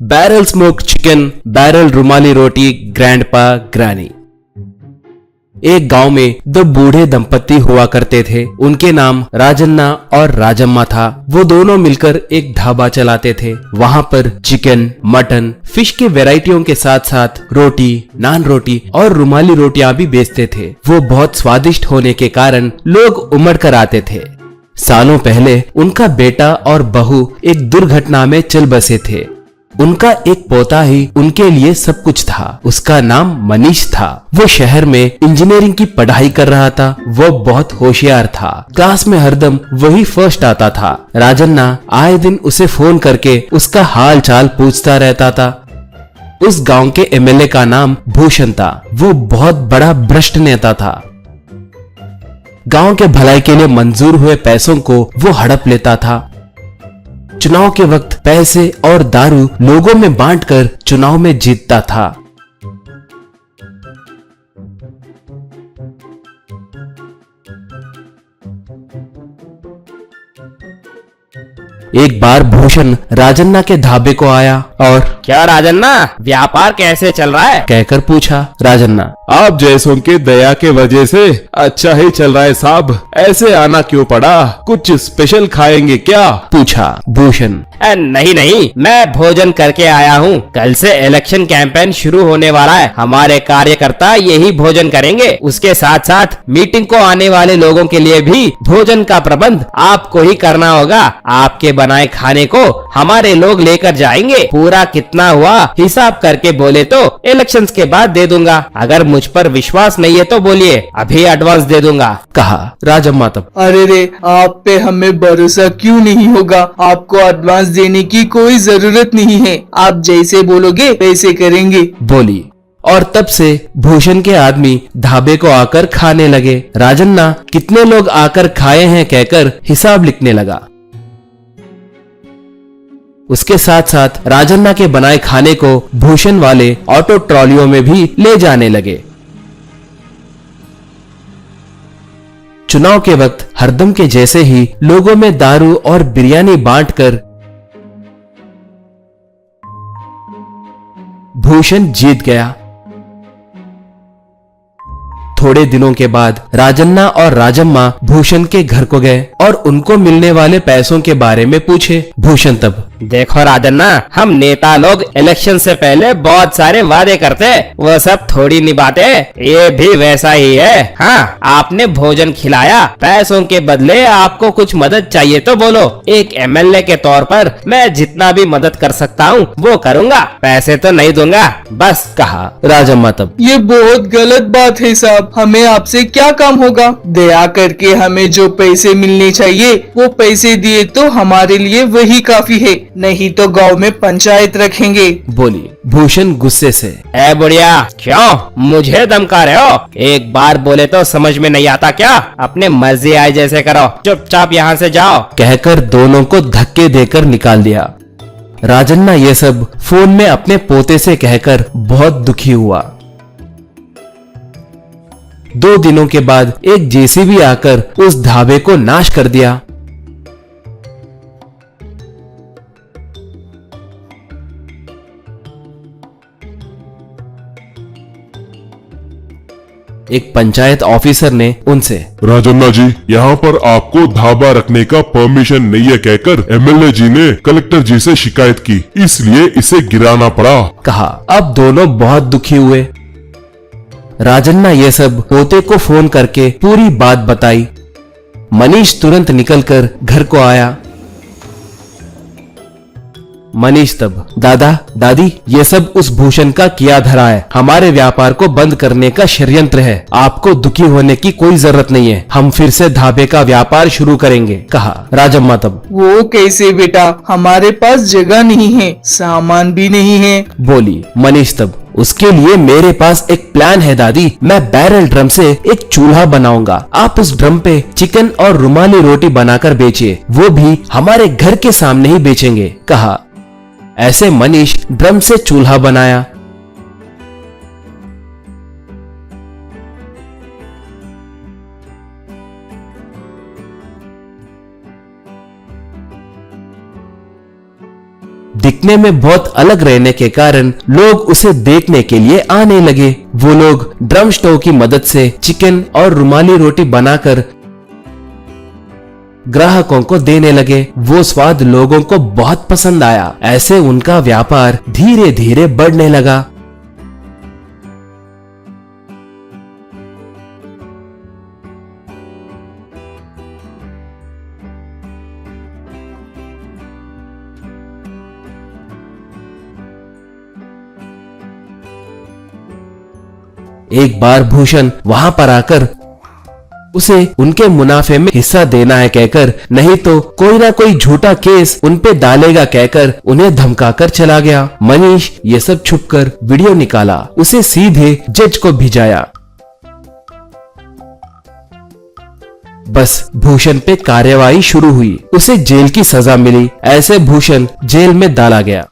Barrel smoked chicken, barrel रुमाली रोटी, grandpa ग्रानी। एक गांव में दो बूढ़े दंपत्ति हुआ करते थे। उनके नाम राजन्ना और राजम्मा था। वो दोनों मिलकर एक ढाबा चलाते थे। वहां पर चिकन, मटन, फिश के वैरायटियों के साथ साथ रोटी, नान रोटी और रुमाली रोटियां भी बेचते थे। वो बहुत स्वादिष्ट होने के कारण लोग उमड़ कर आते थे। सालों पहले उनका बेटा और बहू एक दुर्घटना में चल बसे थे। उनका एक पोता ही उनके लिए सब कुछ था। उसका नाम मनीष था। वो शहर में इंजीनियरिंग की पढ़ाई कर रहा था। वो बहुत होशियार था। क्लास में हरदम वही फर्स्ट आता था। राजन्ना आए दिन उसे फोन करके उसका हाल चाल पूछता रहता था। उस गांव के एमएलए का नाम भूषण था। वो बहुत बड़ा भ्रष्ट नेता था। गांव के भलाई के लिए मंजूर हुए पैसों को वो हड़प लेता था। चुनाव के वक्त पैसे और दारू लोगों में बांटकर चुनाव में जीतता था। एक बार भूषण राजन्ना के ढाबे को आया और क्या राजन्ना, व्यापार कैसे चल रहा है? कहकर पूछा। राजन्ना, आप जैसों के दया के वजह से अच्छा ही चल रहा है साहब। ऐसे आना क्यों पड़ा? कुछ स्पेशल खाएंगे क्या? पूछा भूषण। नहीं नहीं, मैं भोजन करके आया हूँ। कल से इलेक्शन कैंपेन शुरू होने वाला है। हमारे कार्यकर्ता यही भोजन करेंगे। उसके साथ साथ मीटिंग को आने वाले लोगों के लिए भी भोजन का प्रबंध आपको ही करना होगा। आपके बनाए खाने को हमारे लोग लेकर जाएंगे। पूरा कितना हुआ हिसाब करके बोले तो इलेक्शंस के बाद दे दूंगा। अगर मुझ पर विश्वास नहीं है तो बोलिए, अभी एडवांस दे दूंगा, कहा। राजम्मा तब, अरे रे, आप पे हमें भरोसा क्यों नहीं होगा? आपको एडवांस देने की कोई जरूरत नहीं है। आप जैसे बोलोगे वैसे करेंगे, बोली। और तब से भूषण के आदमी ढाबे को आकर खाने लगे। राजन्ना कितने लोग आकर खाए हैं कहकर हिसाब लिखने लगा। उसके साथ साथ राजन्ना के बनाए खाने को भूषण वाले ऑटो ट्रॉलियों में भी ले जाने लगे। चुनाव के वक्त हरदम के जैसे ही लोगों में दारू और बिरयानी बांटकर भूषण जीत गया। थोड़े दिनों के बाद राजन्ना और राजम्मा भूषण के घर को गए और उनको मिलने वाले पैसों के बारे में पूछे। भूषण तब, देखो राजन्ना, हम नेता लोग इलेक्शन से पहले बहुत सारे वादे करते, वो सब थोड़ी निभाते। ये भी वैसा ही है। हाँ, आपने भोजन खिलाया, पैसों के बदले आपको कुछ मदद चाहिए तो बोलो। एक एमएलए के तौर पर मैं जितना भी मदद कर सकता हूँ वो करूँगा। पैसे तो नहीं दूंगा, बस, कहा। राजम्मा तब, ये बहुत गलत बात है साहब। हमें आपसे क्या काम होगा? दया करके हमें जो पैसे मिलने चाहिए वो पैसे दिए तो हमारे लिए वही काफी है। नहीं तो गांव में पंचायत रखेंगे, बोली भूषण गुस्से से। ए बुढ़िया, क्यों मुझे धमका रहे हो? एक बार बोले तो समझ में नहीं आता क्या? अपने मर्जी आए जैसे करो, चुपचाप यहाँ से जाओ, कहकर दोनों को धक्के देकर निकाल दिया। राजन्ना ये सब फोन में अपने पोते से कहकर बहुत दुखी हुआ। 2 दिनों के बाद एक जेसीबी आकर उस ढाबे को नाश कर दिया। एक पंचायत ऑफिसर ने उनसे, राजन्ना जी, यहाँ पर आपको ढाबा रखने का परमिशन नहीं है कहकर एमएलए जी ने कलेक्टर जी से शिकायत की, इसलिए इसे गिराना पड़ा, कहा। अब दोनों बहुत दुखी हुए। राजन्ना ये सब पोते को फोन करके पूरी बात बताई। मनीष तुरंत निकलकर घर को आया। मनीष तब, दादा दादी, ये सब उस भूषण का किया धरा है। हमारे व्यापार को बंद करने का षड्यंत्र है। आपको दुखी होने की कोई जरूरत नहीं है। हम फिर से ढाबे का व्यापार शुरू करेंगे, कहा। राजम्मा तब, वो कैसे बेटा? हमारे पास जगह नहीं है, सामान भी नहीं है, बोली। मनीष तब, उसके लिए मेरे पास एक प्लान है दादी। मैं बैरल ड्रम से एक चूल्हा बनाऊंगा। आप उस ड्रम पे चिकन और रुमाली रोटी बनाकर बेचिए, वो भी हमारे घर के सामने ही बेचेंगे, कहा। ऐसे मनीष ड्रम से चूल्हा बनाया। दिखने में बहुत अलग रहने के कारण लोग उसे देखने के लिए आने लगे। वो लोग ड्रम स्टोव की मदद से चिकन और रुमाली रोटी बनाकर ग्राहकों को देने लगे। वो स्वाद लोगों को बहुत पसंद आया। ऐसे उनका व्यापार धीरे धीरे बढ़ने लगा। एक बार भूषण वहां पर आकर उसे उनके मुनाफे में हिस्सा देना है कहकर, नहीं तो कोई ना कोई झूठा केस उन पे डालेगा कहकर उन्हें धमकाकर चला गया। मनीष ये सब छुपकर वीडियो निकाला, उसे सीधे जज को भिजाया। बस भूषण पे कार्यवाही शुरू हुई। उसे जेल की सजा मिली। ऐसे भूषण जेल में डाला गया।